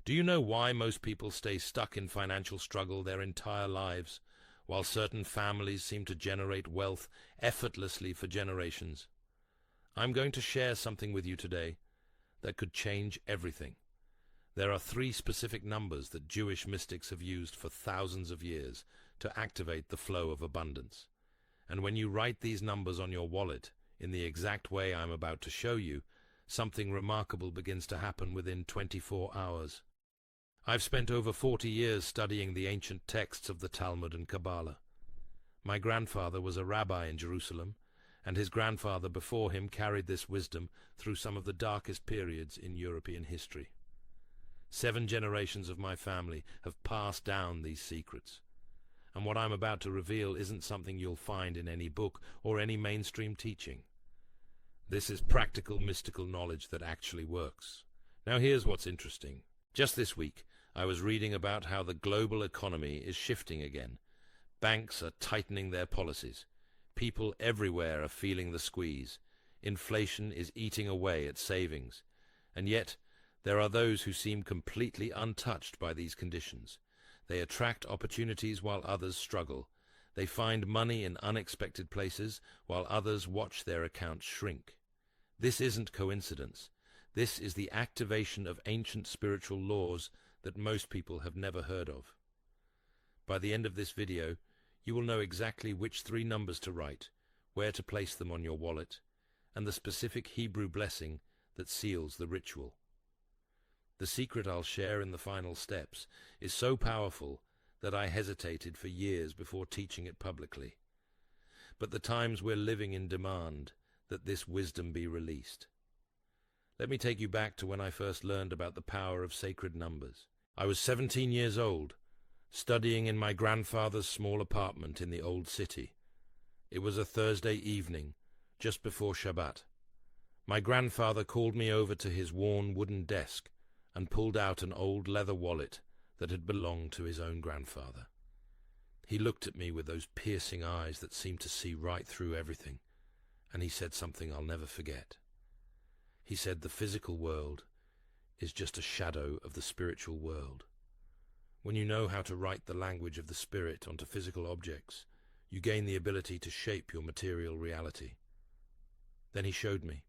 Do you know why most people stay stuck in financial struggle their entire lives, while certain families seem to generate wealth effortlessly for generations? I'm going to share something with you today that could change everything. There are 3 specific numbers that Jewish mystics have used for thousands of years to activate the flow of abundance. And when you write these numbers on your wallet in the exact way I'm about to show you, something remarkable begins to happen within 24 hours. I've spent over 40 years studying the ancient texts of the Talmud and Kabbalah. My grandfather was a rabbi in Jerusalem, and his grandfather before him carried this wisdom through some of the darkest periods in European history. 7 generations of my family have passed down these secrets. And what I'm about to reveal isn't something you'll find in any book or any mainstream teaching. This is practical mystical knowledge that actually works. Now here's what's interesting. Just this week, I was reading about how the global economy is shifting again. Banks are tightening their policies. People everywhere are feeling the squeeze. Inflation is eating away at savings. And yet, there are those who seem completely untouched by these conditions. They attract opportunities while others struggle. They find money in unexpected places while others watch their accounts shrink. This isn't coincidence. This is the activation of ancient spiritual laws that most people have never heard of. By the end of this video, you will know exactly which 3 numbers to write, where to place them on your wallet, and the specific Hebrew blessing that seals the ritual. The secret I'll share in the final steps is so powerful that I hesitated for years before teaching it publicly. But the times we're living in demand that this wisdom be released. Let me take you back to when I first learned about the power of sacred numbers. I was 17 years old, studying in my grandfather's small apartment in the old city. It was a Thursday evening, just before Shabbat. My grandfather called me over to his worn wooden desk and pulled out an old leather wallet that had belonged to his own grandfather. He looked at me with those piercing eyes that seemed to see right through everything, and he said something I'll never forget. He said the physical world is just a shadow of the spiritual world. When you know how to write the language of the spirit onto physical objects, you gain the ability to shape your material reality. Then he showed me.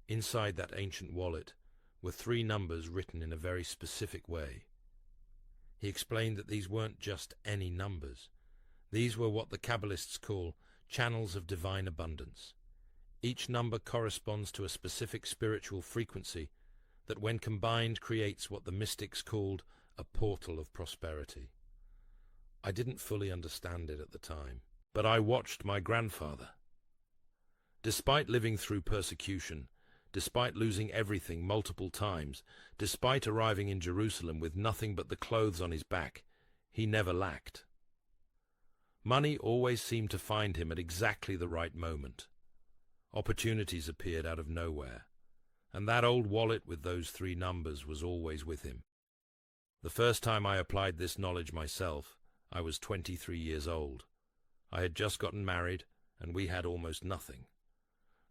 Inside that ancient wallet were 3 numbers written in a very specific way. He explained that these weren't just any numbers. These were what the Kabbalists call channels of divine abundance. Each number corresponds to a specific spiritual frequency that when combined creates what the mystics called a portal of prosperity. I didn't fully understand it at the time, but I watched my grandfather. Despite living through persecution, despite losing everything multiple times, despite arriving in Jerusalem with nothing but the clothes on his back, he never lacked. Money always seemed to find him at exactly the right moment. Opportunities appeared out of nowhere, and that old wallet with those 3 numbers was always with him. The first time I applied this knowledge myself, I was 23 years old. I had just gotten married, and we had almost nothing.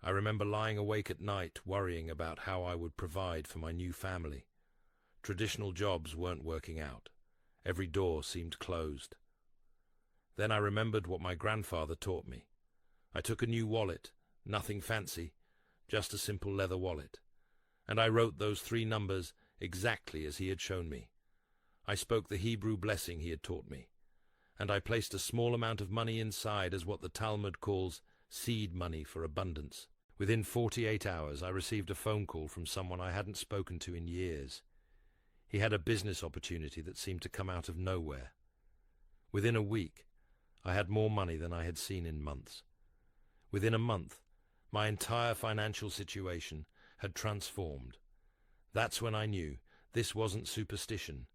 I remember lying awake at night worrying about how I would provide for my new family. Traditional jobs weren't working out. Every door seemed closed. Then I remembered what my grandfather taught me. I took a new wallet, nothing fancy, just a simple leather wallet, and I wrote those 3 numbers exactly as he had shown me. I spoke the Hebrew blessing he had taught me, and I placed a small amount of money inside as what the Talmud calls seed money for abundance. Within 48 hours, I received a phone call from someone I hadn't spoken to in years. He had a business opportunity that seemed to come out of nowhere. Within a week, I had more money than I had seen in months. Within a month, my entire financial situation had transformed. That's when I knew this wasn't superstition.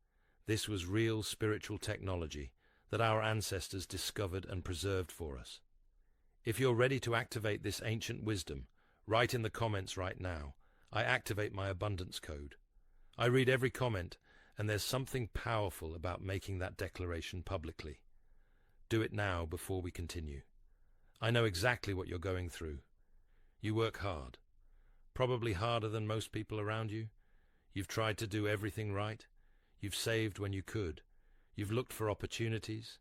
This was real spiritual technology that our ancestors discovered and preserved for us. If you're ready to activate this ancient wisdom, write in the comments right now, I activate my abundance code. I read every comment, and there's something powerful about making that declaration publicly. Do it now before we continue. I know exactly what you're going through. You work hard, probably harder than most people around you. You've tried to do everything right, You've saved when you could. You've looked for opportunities.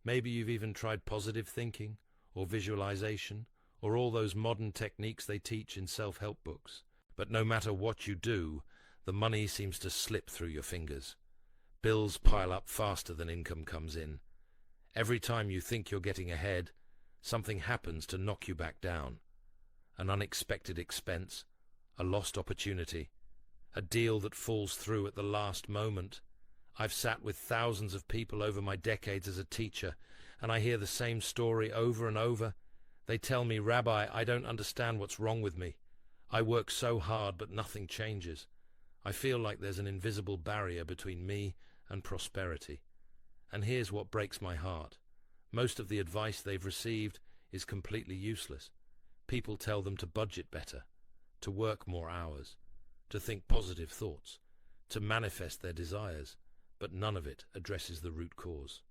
Maybe you've even tried positive thinking or visualization or all those modern techniques they teach in self-help books. But no matter what you do, the money seems to slip through your fingers. Bills pile up faster than income comes in. Every time you think you're getting ahead, something happens to knock you back down. An unexpected expense, a lost opportunity, a deal that falls through at the last moment. I've sat with thousands of people over my decades as a teacher, and I hear the same story over and over. They tell me, "Rabbi, I don't understand what's wrong with me. I work so hard, but nothing changes. I feel like there's an invisible barrier between me and prosperity." And here's what breaks my heart. Most of the advice they've received is completely useless. People tell them to budget better, to work more hours, to think positive thoughts, to manifest their desires, but none of it addresses the root cause.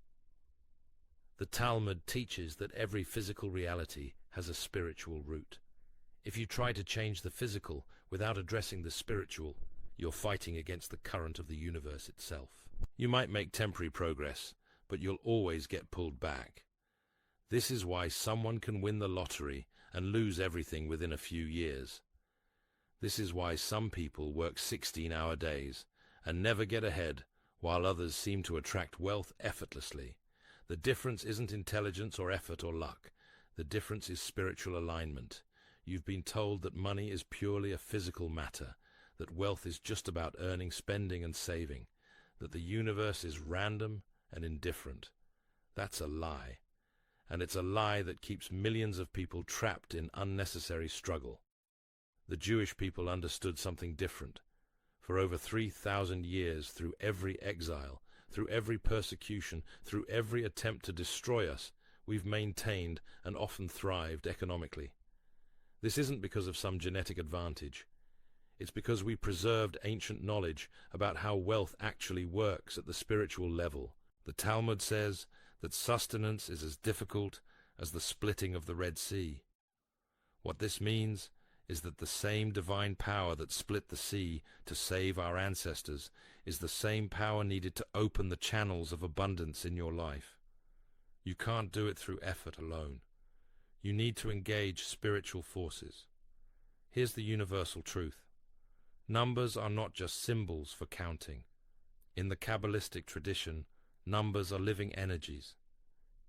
The Talmud teaches that every physical reality has a spiritual root. If you try to change the physical without addressing the spiritual, you're fighting against the current of the universe itself. You might make temporary progress, but you'll always get pulled back. This is why someone can win the lottery and lose everything within a few years. This is why some people work 16-hour days and never get ahead, while others seem to attract wealth effortlessly. The difference isn't intelligence or effort or luck. The difference is spiritual alignment. You've been told that money is purely a physical matter, that wealth is just about earning, spending, and saving, that the universe is random and indifferent. That's a lie. And it's a lie that keeps millions of people trapped in unnecessary struggle. The Jewish people understood something different. For over 3,000 years, through every exile, through every persecution, through every attempt to destroy us, we've maintained and often thrived economically. This isn't because of some genetic advantage. It's because we preserved ancient knowledge about how wealth actually works at the spiritual level. The Talmud says that sustenance is as difficult as the splitting of the Red Sea. What this means is that the same divine power that split the sea to save our ancestors is the same power needed to open the channels of abundance in your life. You can't do it through effort alone. You need to engage spiritual forces. Here's the universal truth. Numbers are not just symbols for counting. In the Kabbalistic tradition, numbers are living energies.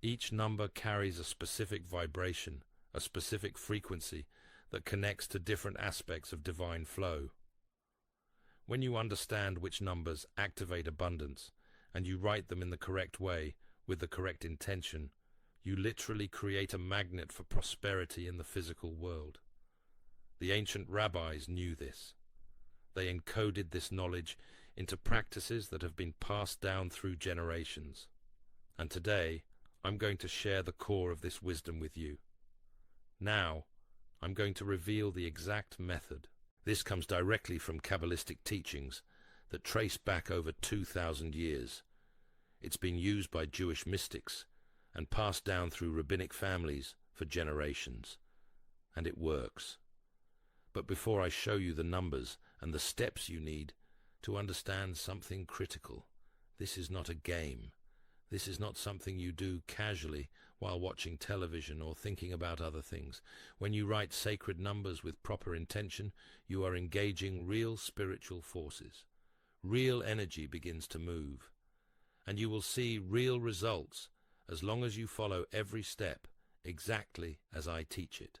Each number carries a specific vibration, a specific frequency that connects to different aspects of divine flow. When you understand which numbers activate abundance, and you write them in the correct way, with the correct intention, you literally create a magnet for prosperity in the physical world. The ancient rabbis knew this. They encoded this knowledge into practices that have been passed down through generations. And today, I'm going to share the core of this wisdom with you. Now, I'm going to reveal the exact method. This comes directly from Kabbalistic teachings that trace back over 2,000 years. It's been used by Jewish mystics and passed down through rabbinic families for generations. And it works. But before I show you the numbers and the steps you need to understand something critical, this is not a game. This is not something you do casually while watching television or thinking about other things. When you write sacred numbers with proper intention, you are engaging real spiritual forces. Real energy begins to move. And you will see real results as long as you follow every step exactly as I teach it.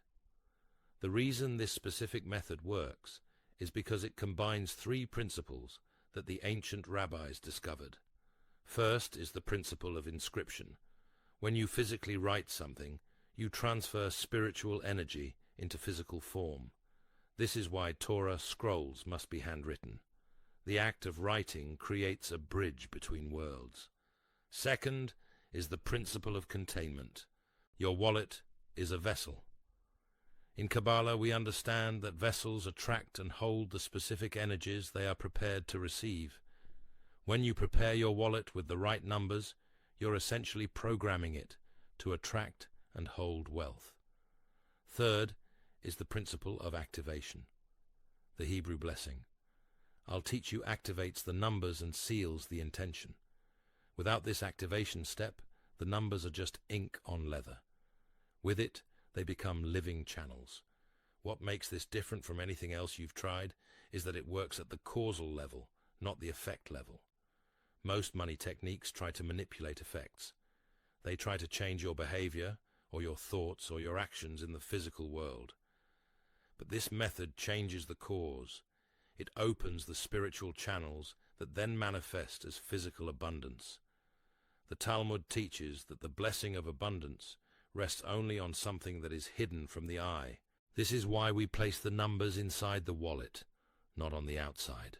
The reason this specific method works is because it combines three principles that the ancient rabbis discovered. First is the principle of inscription. When you physically write something, you transfer spiritual energy into physical form. This is why Torah scrolls must be handwritten. The act of writing creates a bridge between worlds. Second is the principle of containment. Your wallet is a vessel. In Kabbalah, we understand that vessels attract and hold the specific energies they are prepared to receive. When you prepare your wallet with the right numbers, you're essentially programming it to attract and hold wealth. Third is the principle of activation, the Hebrew blessing. I'll teach you activates the numbers and seals the intention. Without this activation step, the numbers are just ink on leather. With it, they become living channels. What makes this different from anything else you've tried is that it works at the causal level, not the effect level. Most money techniques try to manipulate effects. They try to change your behavior, or your thoughts, or your actions in the physical world. But this method changes the cause. It opens the spiritual channels that then manifest as physical abundance. The Talmud teaches that the blessing of abundance rests only on something that is hidden from the eye. This is why we place the numbers inside the wallet, not on the outside.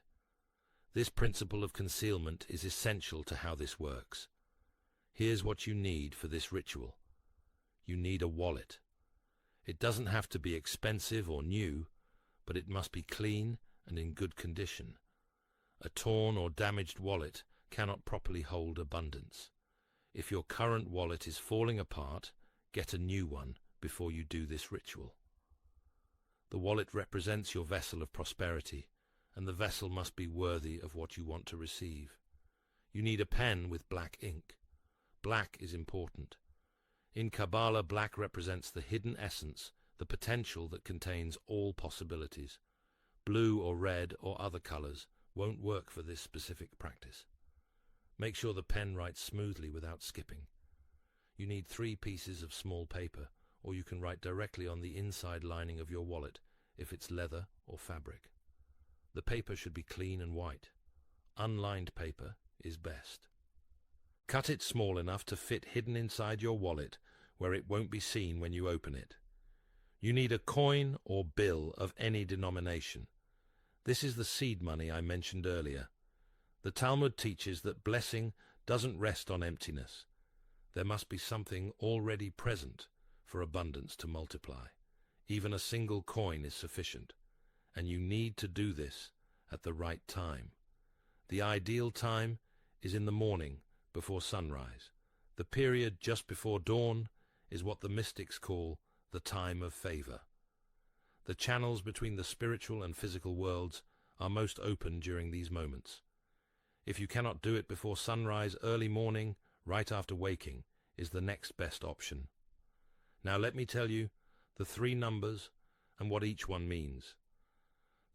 This principle of concealment is essential to how this works. Here's what you need for this ritual. You need a wallet. It doesn't have to be expensive or new, but it must be clean and in good condition. A torn or damaged wallet cannot properly hold abundance. If your current wallet is falling apart, get a new one before you do this ritual. The wallet represents your vessel of prosperity, and the vessel must be worthy of what you want to receive. You need a pen with black ink. Black is important. In Kabbalah, black represents the hidden essence, the potential that contains all possibilities. Blue or red or other colors won't work for this specific practice. Make sure the pen writes smoothly without skipping. You need 3 pieces of small paper, or you can write directly on the inside lining of your wallet if it's leather or fabric. The paper should be clean and white. Unlined paper is best. Cut it small enough to fit hidden inside your wallet where it won't be seen when you open it. You need a coin or bill of any denomination. This is the seed money I mentioned earlier. The Talmud teaches that blessing doesn't rest on emptiness. There must be something already present for abundance to multiply. Even a single coin is sufficient, and you need to do this at the right time. The ideal time is in the morning before sunrise. The period just before dawn is what the mystics call the time of favor. The channels between the spiritual and physical worlds are most open during these moments. If you cannot do it before sunrise, early morning, right after waking, is the next best option. Now let me tell you the 3 numbers and what each one means.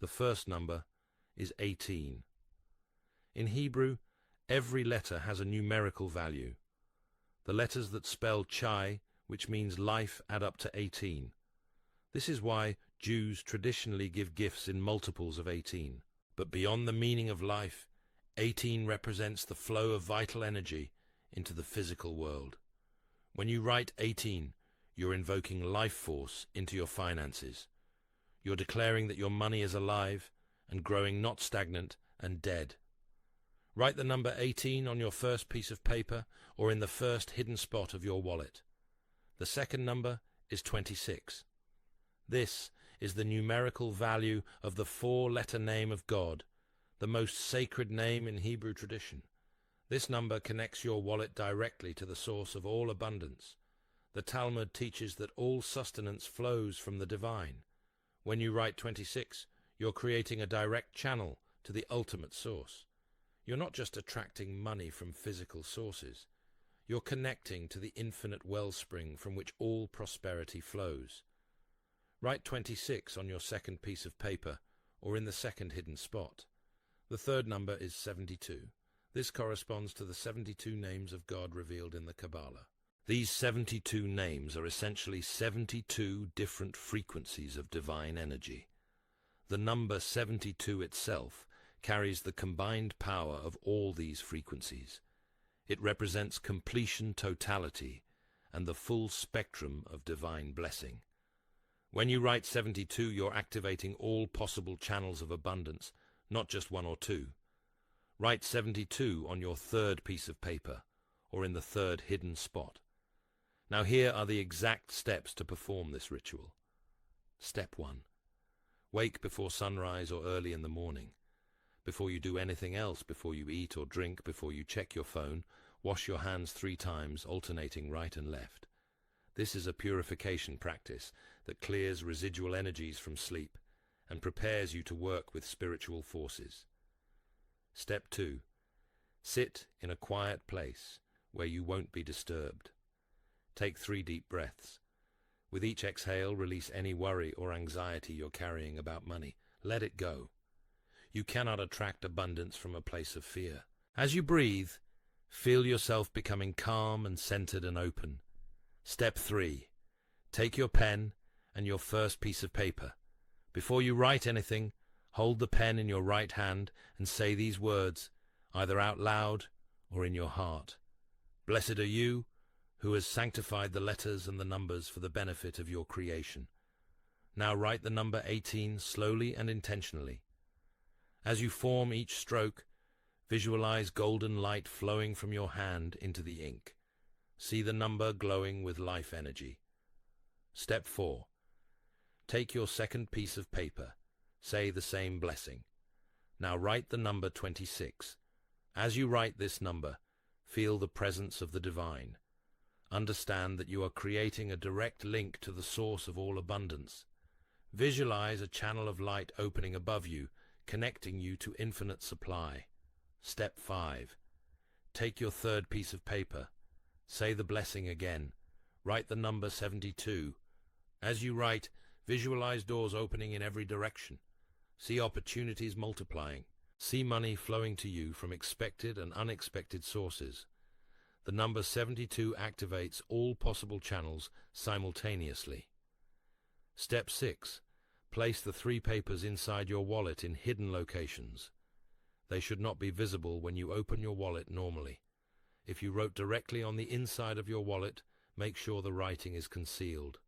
The first number is 18. In Hebrew, every letter has a numerical value. The letters that spell chai, which means life, add up to 18. This is why Jews traditionally give gifts in multiples of 18. But beyond the meaning of life, 18 represents the flow of vital energy into the physical world. When you write 18, you're invoking life force into your finances. You're declaring that your money is alive and growing, not stagnant and dead. Write the number 18 on your first piece of paper or in the first hidden spot of your wallet. The second number is 26. This is the numerical value of the 4-letter name of God, the most sacred name in Hebrew tradition. This number connects your wallet directly to the source of all abundance. The Talmud teaches that all sustenance flows from the divine. When you write 26, you're creating a direct channel to the ultimate source. You're not just attracting money from physical sources. You're connecting to the infinite wellspring from which all prosperity flows. Write 26 on your second piece of paper or in the second hidden spot. The third number is 72. This corresponds to the 72 names of God revealed in the Kabbalah. These 72 names are essentially 72 different frequencies of divine energy. The number 72 itself carries the combined power of all these frequencies. It represents completion, totality, and the full spectrum of divine blessing. When you write 72, you're activating all possible channels of abundance, not just 1 or 2. Write 72 on your third piece of paper, or in the third hidden spot. Now here are the exact steps to perform this ritual. Step 1. Wake before sunrise or early in the morning. Before you do anything else, before you eat or drink, before you check your phone, wash your hands 3 times, alternating right and left. This is a purification practice that clears residual energies from sleep and prepares you to work with spiritual forces. Step 2. Sit in a quiet place where you won't be disturbed. Take 3 deep breaths. With each exhale, release any worry or anxiety you're carrying about money. Let it go. You cannot attract abundance from a place of fear. As you breathe, feel yourself becoming calm and centered and open. Step 3. Take your pen and your first piece of paper. Before you write anything, hold the pen in your right hand and say these words, either out loud or in your heart. Blessed are you who has sanctified the letters and the numbers for the benefit of your creation. Now write the number 18 slowly and intentionally. As you form each stroke, visualize golden light flowing from your hand into the ink. See the number glowing with life energy. Step 4. Take your second piece of paper. Say the same blessing. Now write the number 26. As you write this number, feel the presence of the divine. Understand that you are creating a direct link to the source of all abundance. Visualize a channel of light opening above you, connecting you to infinite supply. Step 5. Take your third piece of paper. Say the blessing again. Write the number 72. As you write, visualize doors opening in every direction. See opportunities multiplying. See money flowing to you from expected and unexpected sources. The number 72 activates all possible channels simultaneously. Step 6. Place the 3 papers inside your wallet in hidden locations. They should not be visible when you open your wallet normally. If you wrote directly on the inside of your wallet, make sure the writing is concealed.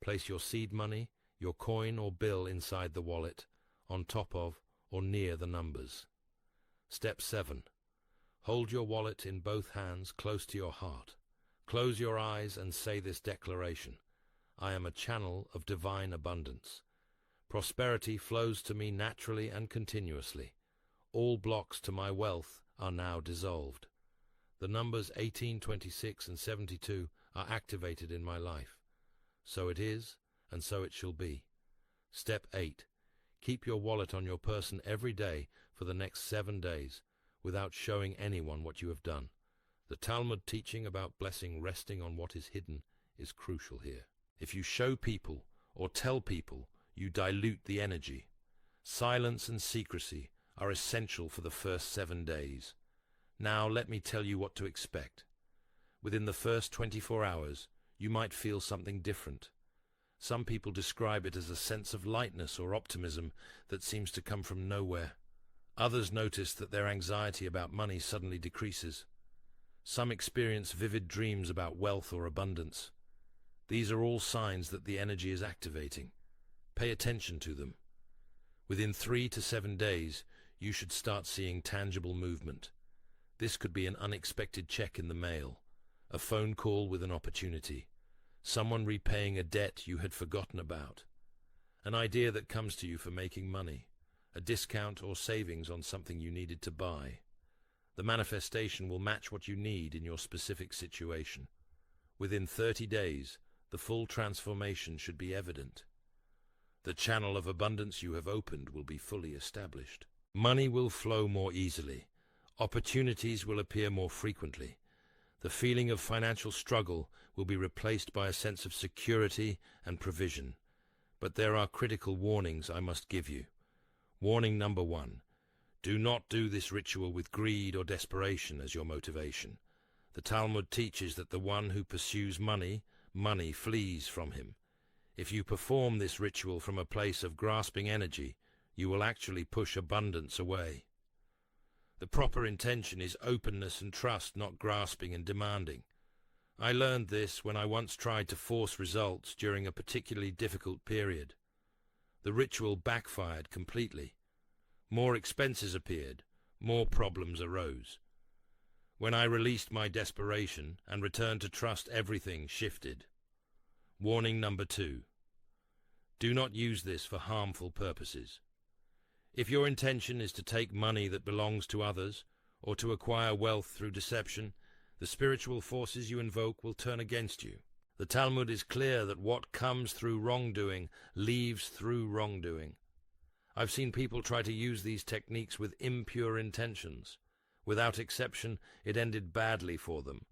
Place your seed money, your coin or bill inside the wallet, on top of or near the numbers. Step 7. Hold your wallet in both hands close to your heart. Close your eyes and say this declaration. I am a channel of divine abundance. Prosperity flows to me naturally and continuously. All blocks to my wealth are now dissolved. The numbers 18, 26, and 72 are activated in my life. So it is, and so it shall be. Step 8. Keep your wallet on your person every day for the next 7 days, without showing anyone what you have done. The Talmud teaching about blessing resting on what is hidden is crucial here. If you show people or tell people, you dilute the energy. Silence and secrecy are essential for the first 7 days. Now let me tell you what to expect. Within the first 24 hours, you might feel something different. Some people describe it as a sense of lightness or optimism that seems to come from nowhere. Others notice that their anxiety about money suddenly decreases. Some experience vivid dreams about wealth or abundance. These are all signs that the energy is activating. Pay attention to them. Within 3 to 7 days, you should start seeing tangible movement. This could be an unexpected check in the mail, a phone call with an opportunity, someone repaying a debt you had forgotten about, an idea that comes to you for making money, a discount or savings on something you needed to buy. The manifestation will match what you need in your specific situation. Within 30 days, the full transformation should be evident. The channel of abundance you have opened will be fully established. Money will flow more easily. Opportunities will appear more frequently. The feeling of financial struggle will be replaced by a sense of security and provision. But there are critical warnings I must give you. Warning number 1. Do not do this ritual with greed or desperation as your motivation. The Talmud teaches that the one who pursues money, money flees from him. If you perform this ritual from a place of grasping energy, you will actually push abundance away. The proper intention is openness and trust, not grasping and demanding. I learned this when I once tried to force results during a particularly difficult period. The ritual backfired completely. More expenses appeared, more problems arose. When I released my desperation and returned to trust, everything shifted. Warning number 2. Do not use this for harmful purposes. If your intention is to take money that belongs to others, or to acquire wealth through deception, the spiritual forces you invoke will turn against you. The Talmud is clear that what comes through wrongdoing leaves through wrongdoing. I've seen people try to use these techniques with impure intentions. Without exception, it ended badly for them.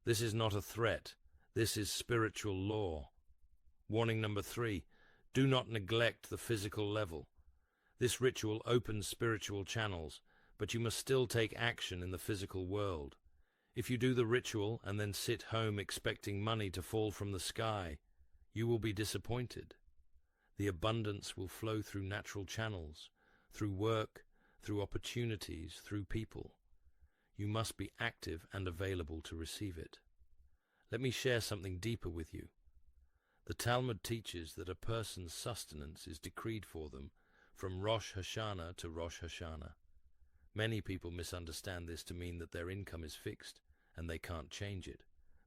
This is not a threat. This is spiritual law. Warning number 3, do not neglect the physical level. This ritual opens spiritual channels, but you must still take action in the physical world. If you do the ritual and then sit home expecting money to fall from the sky, you will be disappointed. The abundance will flow through natural channels, through work, through opportunities, through people. You must be active and available to receive it. Let me share something deeper with you. The Talmud teaches that a person's sustenance is decreed for them from Rosh Hashanah to Rosh Hashanah. Many people misunderstand this to mean that their income is fixed and they can't change it.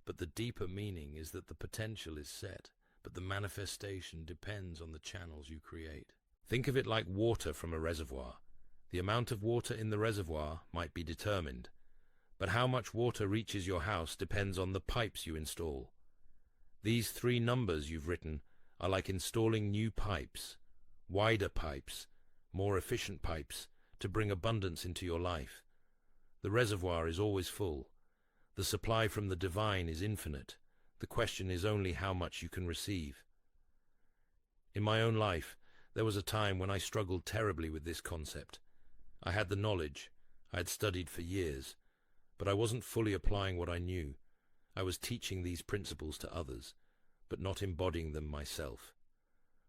But the deeper meaning is that the potential is set, but the manifestation depends on the channels you create. Think of it like water from a reservoir. The amount of water in the reservoir might be determined, but how much water reaches your house depends on the pipes you install. These 3 numbers you've written are like installing new pipes, wider pipes, more efficient pipes, to bring abundance into your life. The reservoir is always full. The supply from the divine is infinite. The question is only how much you can receive. In my own life, there was a time when I struggled terribly with this concept. I had the knowledge, I had studied for years, but I wasn't fully applying what I knew. I was teaching these principles to others, but not embodying them myself.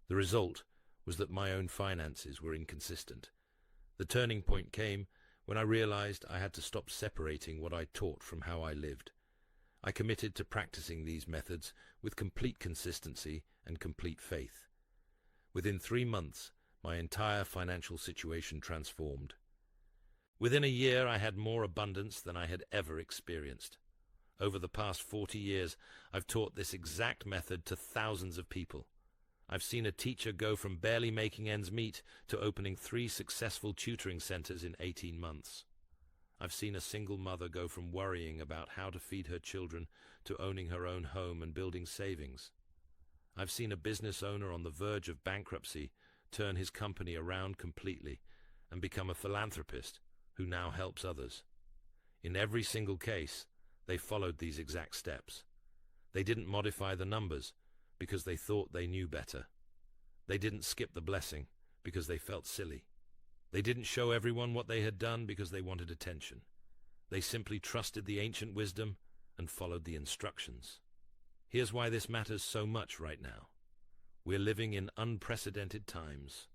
The result was that my own finances were inconsistent. The turning point came when I realized I had to stop separating what I taught from how I lived. I committed to practicing these methods with complete consistency and complete faith. Within 3 months, my entire financial situation transformed. Within a year, I had more abundance than I had ever experienced. Over the past 40 years, I've taught this exact method to thousands of people. I've seen a teacher go from barely making ends meet to opening 3 successful tutoring centers in 18 months. I've seen a single mother go from worrying about how to feed her children to owning her own home and building savings. I've seen a business owner on the verge of bankruptcy turn his company around completely and become a philanthropist who now helps others. In every single case, they followed these exact steps. They didn't modify the numbers because they thought they knew better. They didn't skip the blessing because they felt silly. They didn't show everyone what they had done because they wanted attention. They simply trusted the ancient wisdom and followed the instructions. Here's why this matters so much right now. We're living in unprecedented times.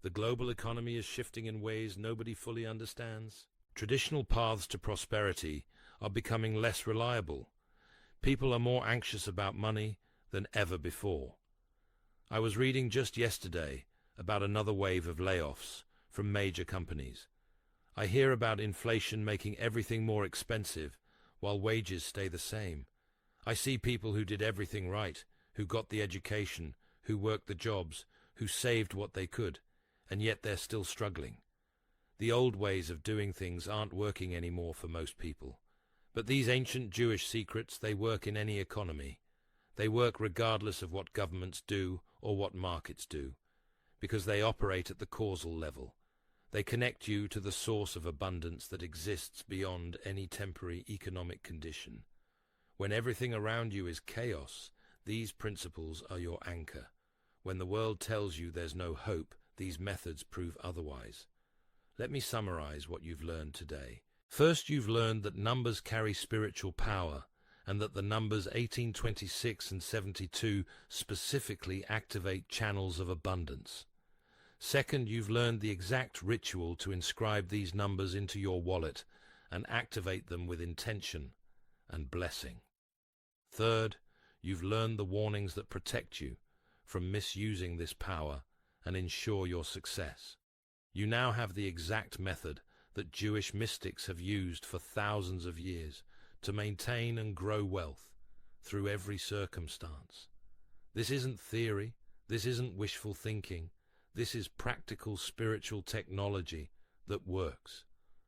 The global economy is shifting in ways nobody fully understands. Traditional paths to prosperity are becoming less reliable. People are more anxious about money than ever before. I was reading just yesterday about another wave of layoffs from major companies. I hear about inflation making everything more expensive while wages stay the same. I see people who did everything right, who got the education, who worked the jobs, who saved what they could, and yet they're still struggling. The old ways of doing things aren't working anymore for most people. But these ancient Jewish secrets, they work in any economy. They work regardless of what governments do or what markets do, because they operate at the causal level. They connect you to the source of abundance that exists beyond any temporary economic condition. When everything around you is chaos, these principles are your anchor. When the world tells you there's no hope, these methods prove otherwise. Let me summarize what you've learned today. First, you've learned that numbers carry spiritual power, and that the numbers 1826 and 72 specifically activate channels of abundance. Second, you've learned the exact ritual to inscribe these numbers into your wallet and activate them with intention and blessing. Third, you've learned the warnings that protect you from misusing this power and ensure your success. You now have the exact method that Jewish mystics have used for thousands of years to maintain and grow wealth through every circumstance. This isn't theory, this isn't wishful thinking, this is practical spiritual technology that works.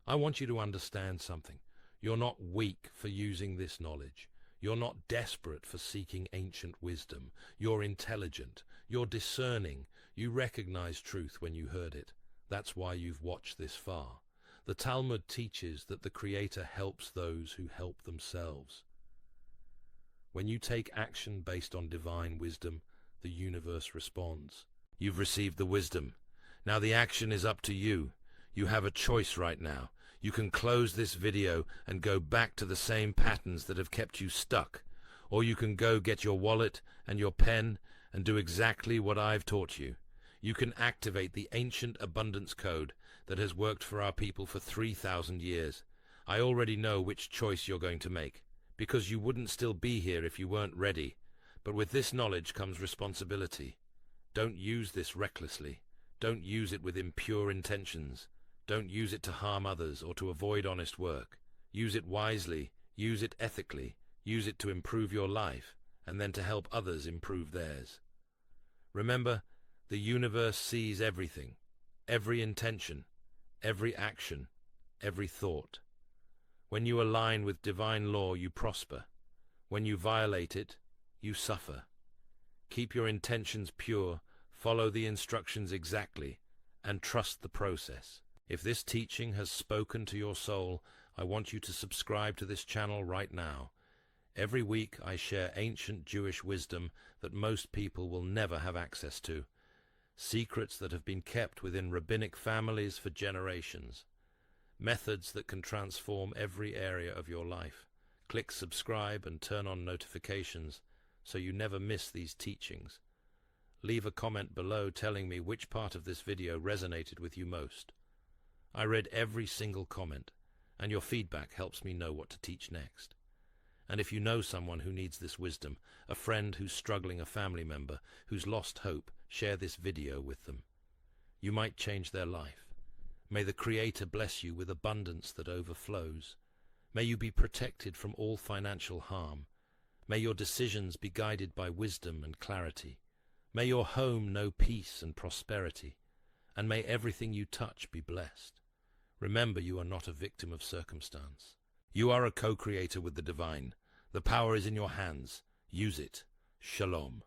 I want you to understand something. You're not weak for using this knowledge. You're not desperate for seeking ancient wisdom. You're intelligent, you're discerning, You recognize truth when you heard it. That's why you've watched this far. The Talmud teaches that the Creator helps those who help themselves. When you take action based on divine wisdom, the universe responds. You've received the wisdom. Now the action is up to you. You have a choice right now. You can close this video and go back to the same patterns that have kept you stuck. Or you can go get your wallet and your pen and do exactly what I've taught you. You can activate the ancient abundance code that has worked for our people for 3,000 years. I already know which choice you're going to make, because you wouldn't still be here if you weren't ready. But with this knowledge comes responsibility. Don't use this recklessly. Don't use it with impure intentions. Don't use it to harm others or to avoid honest work. Use it wisely. Use it ethically. Use it to improve your life, and then to help others improve theirs. Remember, the universe sees everything, every intention, every action, every thought. When you align with divine law, you prosper. When you violate it, you suffer. Keep your intentions pure, follow the instructions exactly, and trust the process. If this teaching has spoken to your soul, I want you to subscribe to this channel right now. Every week I share ancient Jewish wisdom that most people will never have access to. Secrets that have been kept within rabbinic families for generations. Methods that can transform every area of your life. Click subscribe and turn on notifications so you never miss these teachings. Leave a comment below telling me which part of this video resonated with you most. I read every single comment, and your feedback helps me know what to teach next. And if you know someone who needs this wisdom, a friend who's struggling, a family member who's lost hope, share this video with them. You might change their life. May the Creator bless you with abundance that overflows. May you be protected from all financial harm. May your decisions be guided by wisdom and clarity. May your home know peace and prosperity. And may everything you touch be blessed. Remember, you are not a victim of circumstance. You are a co-creator with the divine. The power is in your hands. Use it. Shalom.